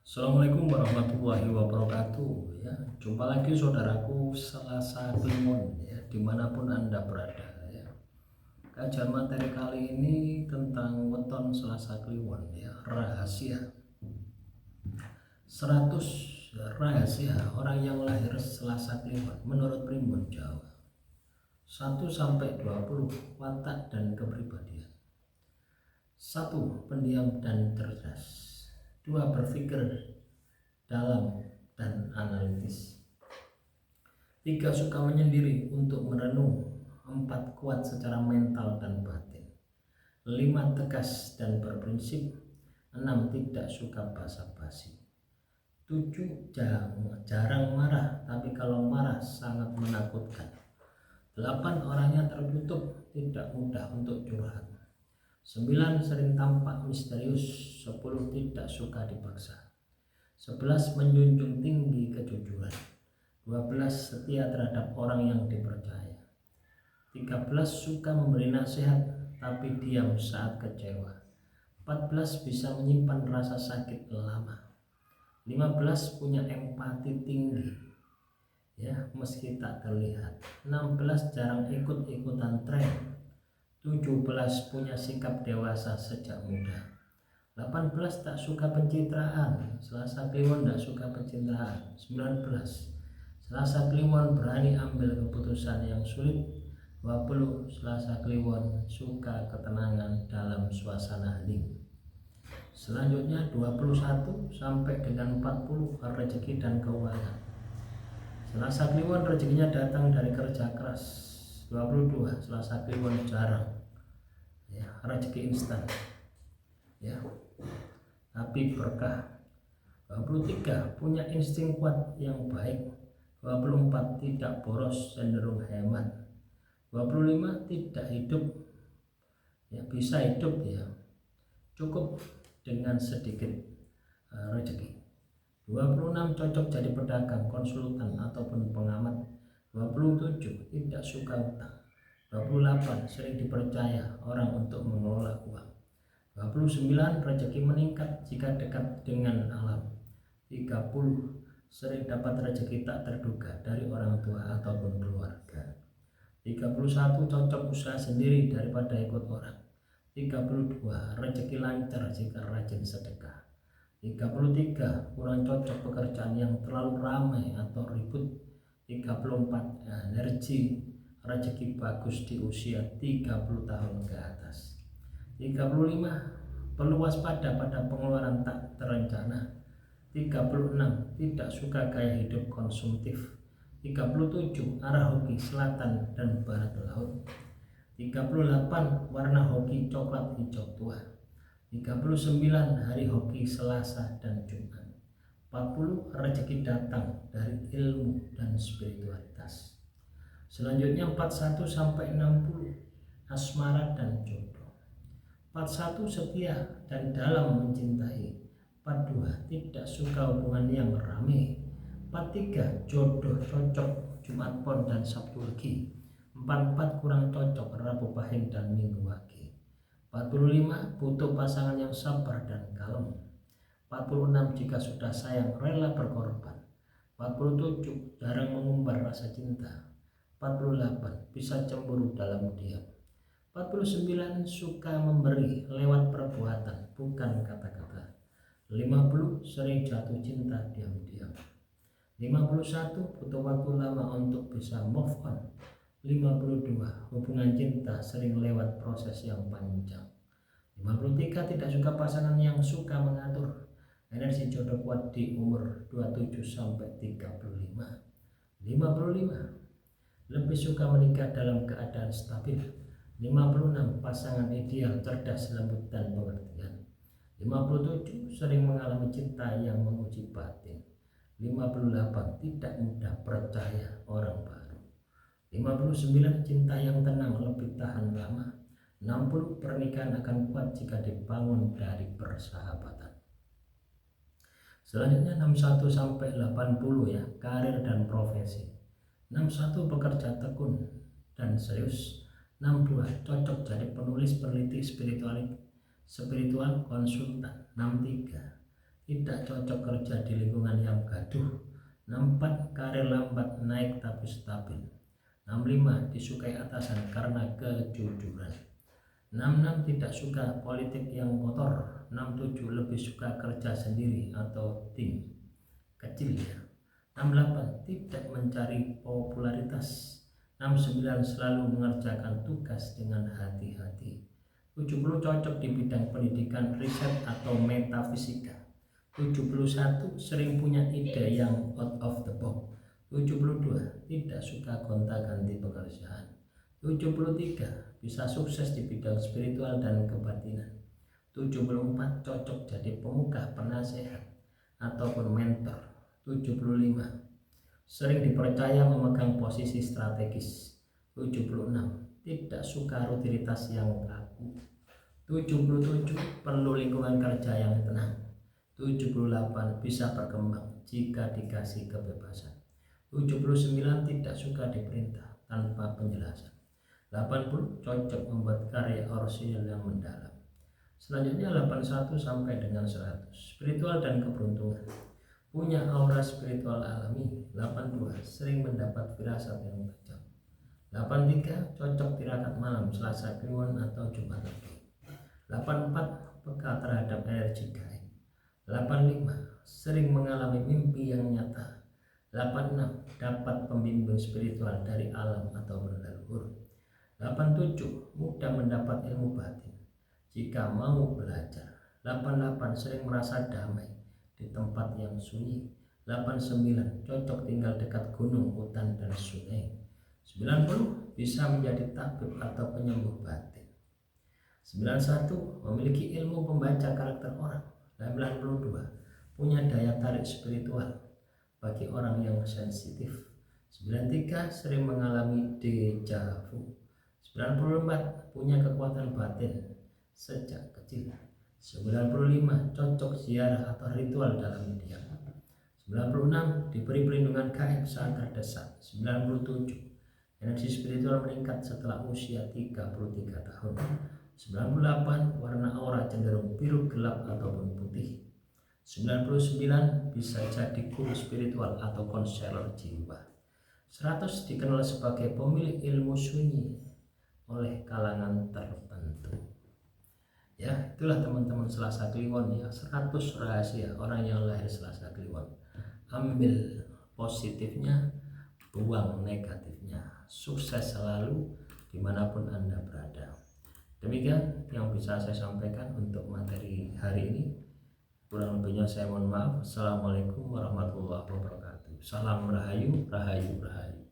Assalamualaikum warahmatullahi wabarakatuh. Ya, jumpa lagi saudaraku Selasa Kliwon ya, dimanapun Anda berada ya. Kajian materi kali ini tentang weton Selasa Kliwon ya, rahasia 100 rahasia orang yang lahir Selasa Kliwon menurut Primbon Jawa. 1 sampai 20 watak dan kepribadian. 1. Pendiam dan cerdas. 2. Berpikir dalam dan analitis. 3. Suka menyendiri untuk merenung. 4. Kuat secara mental dan batin. 5. Tegas dan berprinsip. 6. Tidak suka basa-basi. 7. Jarang marah, tapi kalau marah sangat menakutkan. 8. Orangnya tertutup, tidak mudah untuk curhat. 9. Sering tampak misterius. 10. Tidak suka dipaksa. 11. Menjunjung tinggi kejujuran. 12. Setia terhadap orang yang dipercaya. 13. Suka memberi nasihat tapi diam saat kecewa. 14. Bisa menyimpan rasa sakit lama. 15. Punya empati tinggi ya, meski tak terlihat. 16. Jarang ikut-ikutan tren. 17. Punya sikap dewasa sejak muda. 18. Tak suka pencitraan. Selasa Kliwon tak suka pencitraan. 19. Selasa Kliwon berani ambil keputusan yang sulit. 20. Selasa Kliwon suka ketenangan dalam suasana hening. Selanjutnya 21 sampai dengan 40 rezeki dan keuangan. Selasa Kliwon rezekinya datang dari kerja keras. 22. Selasa Kliwon jarang ya, rezeki instan ya, tapi berkah. 23. Punya insting kuat yang baik. 24. Tidak boros, cenderung hemat. 25. Tidak hidup ya, bisa hidup ya, cukup dengan sedikit rezeki. 26. Cocok jadi pedagang, konsultan ataupun pengamat. 27. Tidak suka utang. 28. Sering dipercaya orang untuk mengelola uang. 29. Rezeki meningkat jika dekat dengan alam. 30. Sering dapat rezeki tak terduga dari orang tua ataupun keluarga. 31. Cocok usaha sendiri daripada ikut orang. 32. Rezeki lancar jika rajin sedekah. 33. Kurang cocok pekerjaan yang terlalu ramai atau ribut. 34. Energi rezeki bagus di usia 30 tahun ke atas. 35. Perlu waspada pada pengeluaran tak terencana. 36. Tidak suka gaya hidup konsumtif. 37. Arah hoki selatan dan barat laut. 38. Warna hoki coklat hijau tua. 39. Hari hoki Selasa dan Jumat. 40. Rezeki datang dari ilmu dan spiritualitas. Selanjutnya 41 sampai 60 asmara dan jodoh. 41 setia dan dalam mencintai. 42 tidak suka hubungan yang ramai. 43 jodoh cocok Jumat Pon dan Sabtu Legi. 44 kurang cocok Rabu Pahing dan Minggu Wage. 45 butuh pasangan yang sabar dan kalem. 46 jika sudah sayang rela berkorban. 47 jarang mengumbar rasa cinta. 48 bisa cemburu dalam diam. 49 suka memberi lewat perbuatan bukan kata-kata. 50 sering jatuh cinta diam-diam. 51 butuh waktu lama untuk bisa move on. 52 hubungan cinta sering lewat proses yang panjang. 53 tidak suka pasangan yang suka mengatur. Energi jodoh kuat di umur 27 sampai 35. 55 lebih suka menikah dalam keadaan stabil. 56 pasangan ideal cerdas, lembut dan pengertian. 57 sering mengalami cinta yang menguji batin. 58 tidak mudah percaya orang baru. 59 cinta yang tenang lebih tahan lama. 60 pernikahan akan kuat jika dibangun dari persahabatan. Selanjutnya 61 sampai 80 ya, karir dan profesi. 61 bekerja tekun dan serius. 62 cocok jadi penulis, peneliti, spiritual konsultan. 63 tidak cocok kerja di lingkungan yang gaduh. 64 karir lambat naik tapi stabil. 65 disukai atasan karena kejujuran. 66 tidak suka politik yang kotor. 67 lebih suka kerja sendiri atau tim kecil ya. 68 tidak mencari popularitas. 69 selalu mengerjakan tugas dengan hati-hati. 70 cocok di bidang pendidikan, riset atau metafisika. 71 sering punya ide yang out of the box. 72 tidak suka gonta-ganti pekerjaan. 73 bisa sukses di bidang spiritual dan kebatinan. 74 cocok jadi pemuka, penasehat ataupun mentor. 75 sering dipercaya memegang posisi strategis. 76 tidak suka rutinitas yang kaku. 77 perlu lingkungan kerja yang tenang. 78 bisa berkembang jika dikasih kebebasan. 79 tidak suka diperintah tanpa penjelasan. 80 cocok membuat karya orisinal yang mendalam. Selanjutnya 81 sampai dengan 100. Spiritual dan keberuntungan. Punya aura spiritual alami. 82 sering mendapat firasat yang tajam. 83 cocok tirakat malam, Selasa Kliwon atau Jumat Legi. 84 peka terhadap energi gaib. 85 sering mengalami mimpi yang nyata. 86 dapat pembimbing spiritual dari alam atau berleluhur. 87 mudah mendapat ilmu batin jika mau belajar. 88 sering merasa damai di tempat yang sunyi. 89 cocok tinggal dekat gunung, hutan, dan sungai. 90 bisa menjadi tabib atau penyembuh batin. 91 memiliki ilmu membaca karakter orang. 92 punya daya tarik spiritual bagi orang yang sensitif. 93 sering mengalami deja vu. 94 punya kekuatan batin sejak kecil. 95 cocok ziarah atau ritual dalam diam. 96 diberi perlindungan gaib saat terdesak. 97 energi spiritual meningkat setelah usia 33 tahun. 98 warna aura cenderung biru gelap ataupun putih. 99 bisa jadi guru spiritual atau konselor jiwa. 100 dikenal sebagai pemilik ilmu sunyi oleh kalangan tertentu. Ya, itulah teman-teman Selasa Kliwon ya, 100 rahasia orang yang lahir Selasa Kliwon. Ambil positifnya, buang negatifnya. Sukses selalu dimanapun Anda berada. Demikian yang bisa saya sampaikan untuk materi hari ini. Kurang lebihnya saya mohon maaf. Assalamualaikum warahmatullahi wabarakatuh. Salam rahayu, rahayu, rahayu.